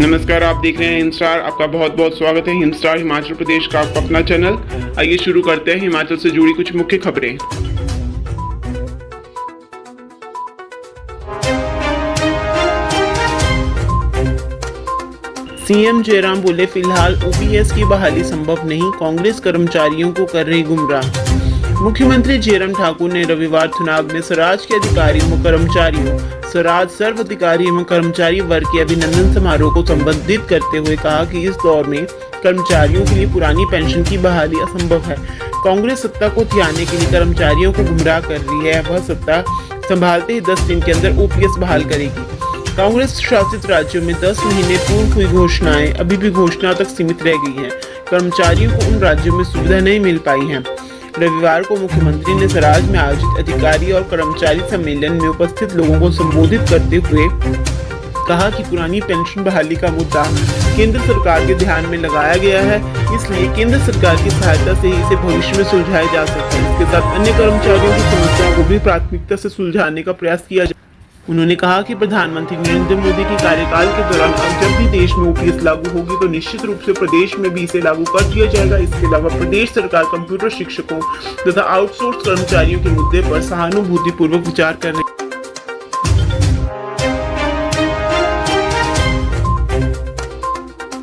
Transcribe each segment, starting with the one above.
नमस्कार, आप देख रहे हैं हिंदस्टार। आपका बहुत बहुत स्वागत है। हिंदस्टार हिमाचल प्रदेश का आपका अपना चैनल। आइए शुरू करते हैं हिमाचल से जुड़ी कुछ मुख्य खबरें। सीएम जयराम बोले, फिलहाल ओपीएस की बहाली संभव नहीं, कांग्रेस कर्मचारियों को कर रही गुमराह। मुख्यमंत्री जयराम ठाकुर ने रविवार थुनाग में स्वराज के अधिकारियों व कर्मचारियों, स्वराज सर्व अधिकारी एवं कर्मचारी वर्ग के अभिनंदन समारोह को संबोधित करते हुए कहा कि इस दौर में कर्मचारियों के लिए पुरानी पेंशन की बहाली असंभव है। कांग्रेस सत्ता को थियाने के लिए कर्मचारियों को गुमराह कर रही है। वह सत्ता संभालते ही 10 दिन के अंदर ओपीएस बहाल करेगी। कांग्रेस शासित राज्यों में 10 महीने पूर्व हुई घोषणाएं अभी भी घोषणा तक सीमित रह गई हैं। कर्मचारियों को उन राज्यों में सुविधा नहीं मिल पाई है। रविवार को मुख्यमंत्री ने स्वराज में आयोजित अधिकारी और कर्मचारी सम्मेलन में उपस्थित लोगों को संबोधित करते हुए कहा कि पुरानी पेंशन बहाली का मुद्दा केंद्र सरकार के ध्यान में लगाया गया है, इसलिए केंद्र सरकार की सहायता से ही इसे भविष्य में सुलझाया जा सकता है। इसके साथ अन्य कर्मचारियों की समस्याओं को भी प्राथमिकता से सुलझाने का प्रयास किया जाए। उन्होंने कहा कि प्रधानमंत्री नरेंद्र मोदी के कार्यकाल के दौरान अब जब भी देश में ओपीएस लागू होगी तो निश्चित रूप से प्रदेश में भी इसे लागू कर दिया जाएगा। इसके अलावा प्रदेश सरकार कंप्यूटर शिक्षकों तथा आउटसोर्स कर्मचारियों के मुद्दे पर सहानुभूतिपूर्वक विचार कर रही है।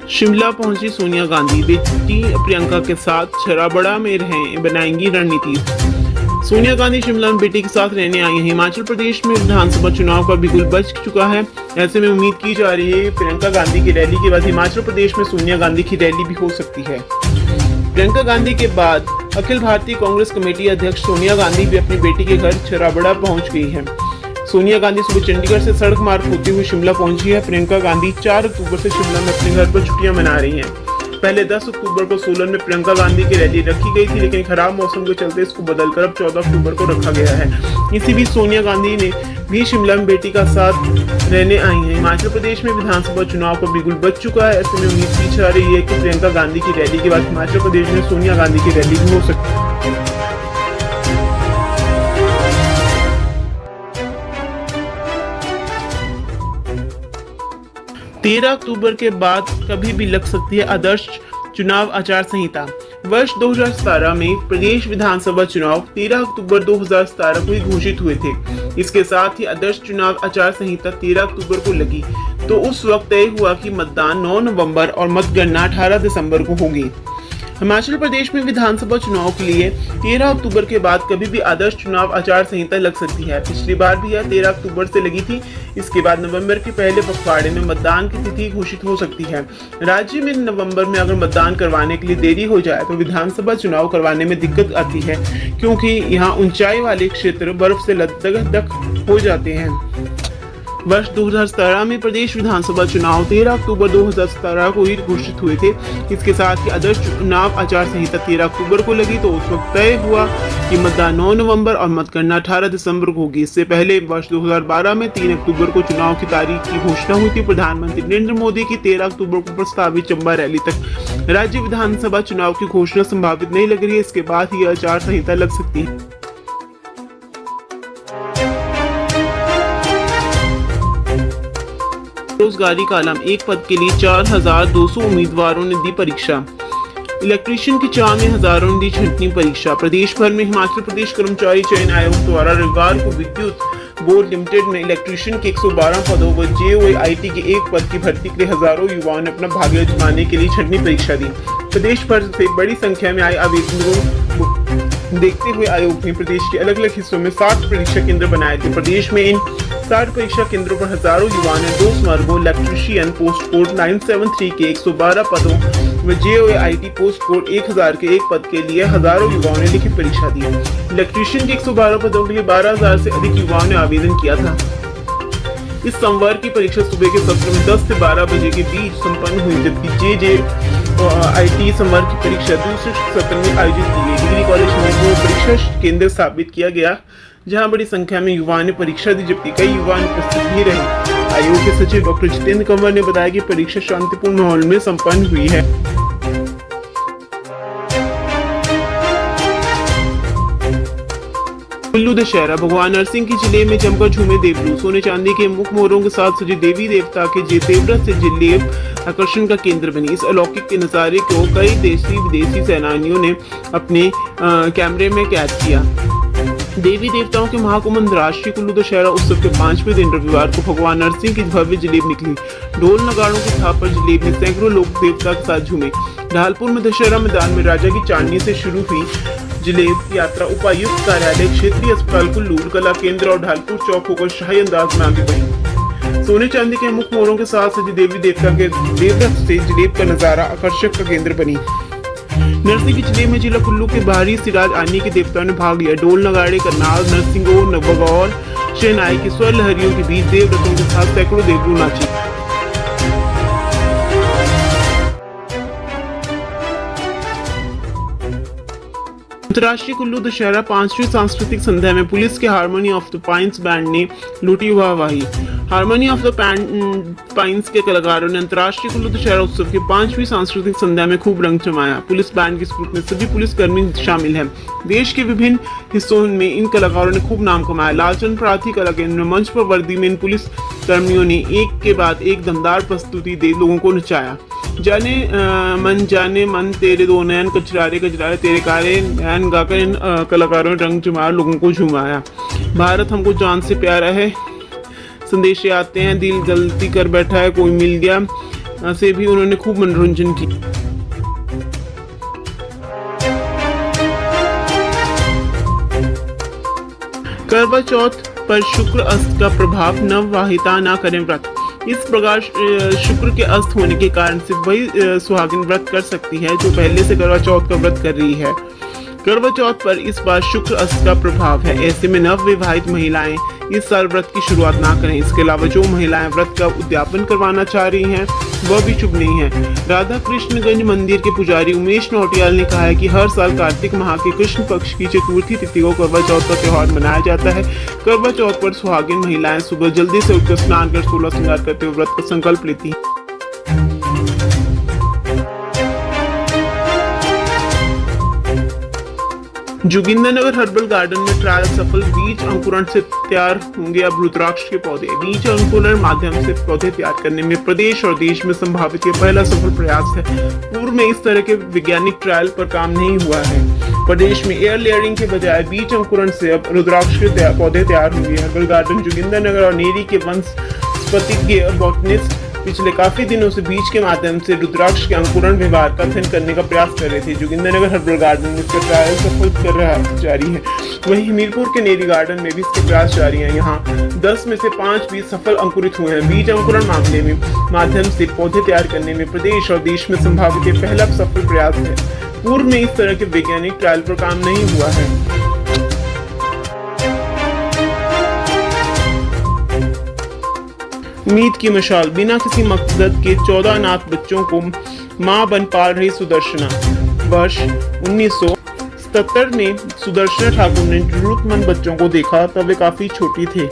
शिमला पहुंची सोनिया गांधी, बेटी प्रियंका के साथ छराबड़ा में बनाएंगी रणनीति। सोनिया गांधी शिमला में बेटी के साथ रहने आई हैं। हिमाचल प्रदेश में विधानसभा चुनाव का बिगुल बज चुका है। ऐसे में उम्मीद की जा रही है कि प्रियंका गांधी की रैली के बाद हिमाचल प्रदेश में सोनिया गांधी की रैली भी हो सकती है। प्रियंका गांधी के बाद अखिल भारतीय कांग्रेस कमेटी अध्यक्ष सोनिया गांधी भी अपनी बेटी के घर छराबड़ा पहुंच गई है। सोनिया गांधी सुबह चंडीगढ़ से सड़क मार्ग होते हुए शिमला पहुंची है। प्रियंका गांधी 4 अक्टूबर से शिमला में अपने घर पर छुट्टियां मना रही हैं। पहले 10 अक्टूबर को सोलन में प्रियंका गांधी की रैली रखी गई थी, लेकिन खराब मौसम के चलते इसको बदलकर अब 14 अक्टूबर को रखा गया है। इसी बीच सोनिया गांधी ने भी शिमला में बेटी का साथ रहने आई हैं। हिमाचल प्रदेश में विधानसभा चुनाव का बिगुल बज चुका है। ऐसे में उम्मीद की जा रही है कि प्रियंका गांधी की रैली के बाद हिमाचल प्रदेश में सोनिया गांधी की रैली भी हो सकती है। 13 अक्टूबर के बाद कभी भी लग सकती है आदर्श चुनाव आचार संहिता। वर्ष 2017 में प्रदेश विधानसभा चुनाव 13 अक्टूबर 2017 को ही घोषित हुए थे। इसके साथ ही आदर्श चुनाव आचार संहिता 13 अक्टूबर को लगी, तो उस वक्त तय हुआ कि मतदान 9 नवंबर और मतगणना 18 दिसंबर को होगी। हिमाचल प्रदेश में विधानसभा चुनाव के लिए 13 अक्टूबर के बाद कभी भी आदर्श चुनाव आचार संहिता लग सकती है। पिछली बार भी यह 13 अक्टूबर से लगी थी। इसके बाद नवंबर के पहले पखवाड़े में मतदान की तिथि घोषित हो सकती है। राज्य में नवंबर में अगर मतदान करवाने के लिए देरी हो जाए तो विधानसभा चुनाव करवाने में दिक्कत आती है, क्योंकि यहाँ ऊंचाई वाले क्षेत्र बर्फ से लकदक हो जाते हैं। वर्ष 2017 में प्रदेश विधानसभा चुनाव 13 अक्टूबर 2017 को ही घोषित हुए थे। इसके साथ ही आदर्श चुनाव आचार संहिता 13 अक्टूबर को लगी, तो उस वक्त तय हुआ कि मतदान 9 नवंबर और मतगणना 18 दिसंबर को होगी। इससे पहले वर्ष 2012 में 3 अक्टूबर को चुनाव की तारीख की घोषणा हुई थी। प्रधानमंत्री नरेंद्र मोदी की 13 अक्टूबर को प्रस्तावित चंबा रैली तक राज्य विधानसभा चुनाव की घोषणा संभावित नहीं लग रही है। इसके बाद ही आचार संहिता लग सकती है। बेरोजगारी कालम, एक पद के लिए 4200 उम्मीदवारों ने दी परीक्षा। इलेक्ट्रीशियन की चाह में हजारों ने दी छंटनी परीक्षा। प्रदेश भर में हिमाचल प्रदेश कर्मचारी चयन आयोग द्वारा रविवार को विद्युत बोर्ड लिमिटेड में इलेक्ट्रीशियन के 112 पदों व जेओआईटी के 1 पद की भर्ती के लिए हजारों युवाओं ने अपना भाग्य आजमाने के लिए छंटनी परीक्षा दी। प्रदेश भर से बड़ी संख्या में आए आवेदकों को देखते हुए आयोग ने प्रदेश के अलग अलग हिस्सों में 60 परीक्षा केंद्र बनाए थे। प्रदेश में इन 60 परीक्षा केंद्रों पर हजारों युवाओं ने 2 स्मर्गो इलेक्ट्रीशियन पोस्ट कोड 973 के 112 पदों व जेओआईटी पोस्ट कोड 1000 के 1 पद के लिए हजारों युवाओं ने लिखित परीक्षा दी। इलेक्ट्रीशियन के 112 पदों के लिए 12000 से अधिक युवाओं ने आवेदन किया था। इस सोमवार की परीक्षा सुबह के सत्र में 10 से 12 बजे के बीच संपन्न हुई, जबकि जेआईटी सोमवार की परीक्षा दूसरे सत्र में आयोजित की गई। डिग्री कॉलेज में वो परीक्षा केंद्र स्थापित किया गया, जहां बड़ी संख्या में युवाओं ने परीक्षा दी, जबकि कई युवा उपस्थित भी रहे। आयोग के सचिव डॉक्टर जितेंद्र कंवर ने बताया कि परीक्षा शांतिपूर्ण माहौल में संपन्न हुई है। कुल्लू दशहरा भगवान नरसिंह की जिले में जमकर झूमे देवरू। सोने चांदी के मुख मोहरों के साथ सजी देवी देवता के जेतेवरत से जिलेब आकर्षण का केंद्र बनी। इस अलौकिक के नजारे को कई देशी विदेशी सैलानियों ने अपने कैमरे में कैद किया। देवी देवताओं के महाकुंभ अंतर्राष्ट्रीय कुल्लू दशहरा उत्सव के 5वें दिन रविवार को भगवान नरसिंह की भव्य जलेब निकली। ढोल नगाड़ों के थाप पर जलेब में सैकड़ों लोग देवता के साथ झूमे। ढालपुर में दशहरा मैदान में राजा की चांदनी से शुरू हुई जलेब यात्रा उपायुक्त कार्यालय, क्षेत्रीय अस्पताल कुल्लू, कला केंद्र और ढालपुर चौक होकर शाही अंदाज में आगे बढ़ी। सोने चांदी के मुख मोहरों के साथ सजी देवी देवता के देवरथ से जलेब का नजारा आकर्षक का केंद्र बनी। नरसिंह की जलेब में जिला कुल्लू के बाहरी सिराज आनी के देवताओं ने भाग लिया। ढोल नगाड़े, करनाल, नरसिंगो, बगौर, शहनाई की स्वर लहरियों के बीच देवव्रतों के साथ सैकड़ों देवरू नाचे। अंतर्राष्ट्रीय कुल्लू दशहरा 5वीं सांस्कृतिक संध्या में पुलिस के harmony of the pines band ने लूटी वाहवाही। हार्मनी ऑफ द पाइन्स के कलाकारों ने अंतर्राष्ट्रीय कुल्लू दशहरा उत्सव की 5वीं सांस्कृतिक संध्या में खूब रंग जमाया। पुलिस बैंड के ग्रुप में सभी पुलिसकर्मी शामिल हैं। देश के विभिन्न हिस्सों में इन कलाकारों ने खूब नाम कमाया। लालचंद प्रार्थी कला केंद्र में मंच पर वर्दी में इन पुलिस कर्मियों ने एक के बाद एक दमदार प्रस्तुति दे लोगों को नचाया। जाने मन तेरे दो नयन, कचरारे कचरारे तेरे कारे नयन गाकर इन कलाकारों ने रंग जमा लोगों को झुमाया। भारत हमको जान से प्यारा है, संदेश आते हैं, दिल गलती कर बैठा है, कोई मिल गया से भी उन्होंने खूब मनोरंजन किया। करवा चौथ पर शुक्र अस्त का प्रभाव, नवविवाहिता न करें व्रत। इस प्रकार शुक्र के अस्त होने के कारण सिर्फ वही सुहागिन व्रत कर सकती है जो पहले से करवा चौथ का व्रत कर रही है। करवा चौथ पर इस बार शुक्र अस्त का प्रभाव है, ऐसे में नव विवाहित महिलाएं इस साल व्रत की शुरुआत ना करें। इसके अलावा जो महिलाएं व्रत का उद्यापन करवाना चाह रही हैं वह भी शुभ नहीं है। राधा कृष्णगंज मंदिर के पुजारी उमेश नौटियाल ने कहा है कि हर साल कार्तिक माह के कृष्ण पक्ष की चतुर्थी तिथि को करवा चौथ का त्योहार मनाया जाता है। करवा चौथ पर सुहागिन महिलाएं सुबह जल्दी से उठकर स्नान कर 16 श्रृंगार करते हुए व्रत का संकल्प लेती हैं। जोगिंद्रनगर हर्बल गार्डन में ट्रायल सफल, बीज अंकुरण से तैयार होंगे अब रुद्राक्ष के पौधे। बीज अंकुरण माध्यम से पौधे तैयार करने में प्रदेश और देश में संभावित यह पहला सफल प्रयास है। पूर्व में इस तरह के वैज्ञानिक ट्रायल पर काम नहीं हुआ है। प्रदेश में एयर लेयरिंग के बजाय बीज अंकुरण से अब रुद्राक्ष के पौधे तैयार होंगे। हर्बल गार्डन जोगिंद्रनगर और नेरी के वनस्पतिज्ञ बॉटनिस्ट पिछले काफी दिनों से बीज के माध्यम से रुद्राक्ष के अंकुरण व्यवहार का अध्ययन करने का प्रयास कर रहे थे। जोगिंद्रनगर हर्बल गार्डन में इसका ट्रायल सफल जारी है। वहीं हमीरपुर के नेरी गार्डन में भी इसके प्रयास जारी हैं। यहाँ 10 में से 5 बीज सफल अंकुरित हुए हैं। बीज अंकुरण मामले में माध्यम से पौधे तैयार करने में प्रदेश और देश में संभावित यह पहला सफल प्रयास है। पूर्व में इस तरह के वैज्ञानिक ट्रायल पर काम नहीं हुआ है। उम्मीद की मशाल, बिना किसी मकसद के 14 अनाथ बच्चों को मां बन पाल रही सुदर्शना। वर्ष 1977 में सुदर्शना ठाकुर ने जरूरतमंद बच्चों को देखा, तब वे काफी छोटी थे।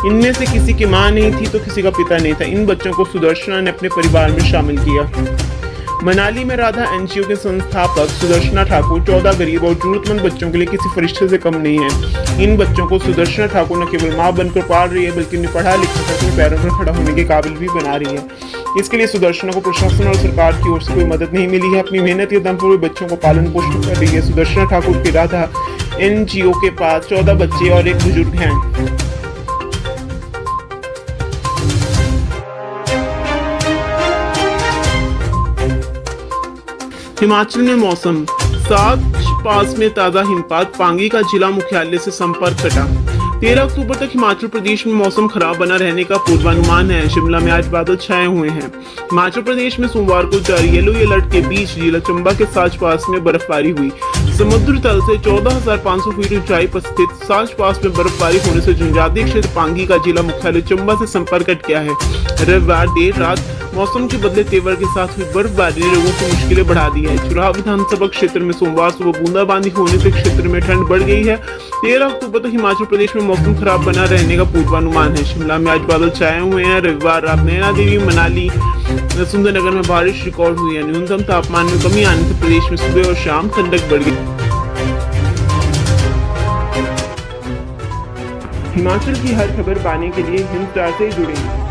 इनमें से किसी की मां नहीं थी तो किसी का पिता नहीं था। इन बच्चों को सुदर्शना ने अपने परिवार में शामिल किया। मनाली में राधा एनजीओ के संस्थापक सुदर्शना ठाकुर 14 गरीब और जरूरतमंद बच्चों के लिए किसी फरिश्ते से कम नहीं है। इन बच्चों को सुदर्शना ठाकुर न केवल मां बनकर पाल रही है बल्कि उन्हें पढ़ा लिखा कर अपने पैरों पर खड़ा होने के काबिल भी बना रही है। इसके लिए सुदर्शना को प्रशासन और सरकार की ओर से कोई मदद नहीं मिली है। अपनी मेहनत के दम पर वे बच्चों को पालन पोषण कर रही है। सुदर्शना ठाकुर की राधा एनजीओ के पास 14 बच्चे और एक बुजुर्ग हैं। हिमाचल में मौसम, 7 पास में ताजा हिमपात, पांगी का जिला मुख्यालय से संपर्क कटा। 13 अक्टूबर तक हिमाचल प्रदेश में मौसम खराब बना रहने का पूर्वानुमान है। शिमला में आज बादल छाए हुए हैं। हिमाचल प्रदेश में सोमवार को जारी येलो अलर्ट के बीच जिला चंबा के साच पास में बर्फबारी हुई। समुद्र तल से 14,500 फीट ऊंचाई पर स्थित साच पास में बर्फबारी होने से जनजातीय क्षेत्र पांगी का जिला मुख्यालय चंबा से संपर्क कट गया है। रविवार देर रात मौसम के बदले तेवर के साथ हुई बर्फबारी ने लोगों की मुश्किलें बढ़ा दी है। चुराह विधानसभा क्षेत्र में सोमवार सुबह बूंदाबांदी होने से क्षेत्र में ठंड बढ़ गई है। 13 अक्टूबर तक हिमाचल प्रदेश में मौसम खराब बना रहने का पूर्वानुमान है। शिमला में आज बादल छाए हुए हैं। रविवार रात नैना देवी, मनाली, सुंदरनगर में बारिश रिकॉर्ड हुई है। न्यूनतम तापमान में कमी आने से प्रदेश में सुबह और शाम ठंडक बढ़ गई। हिमाचल की हर खबर पाने के लिए हिंद स्टार से जुड़ें।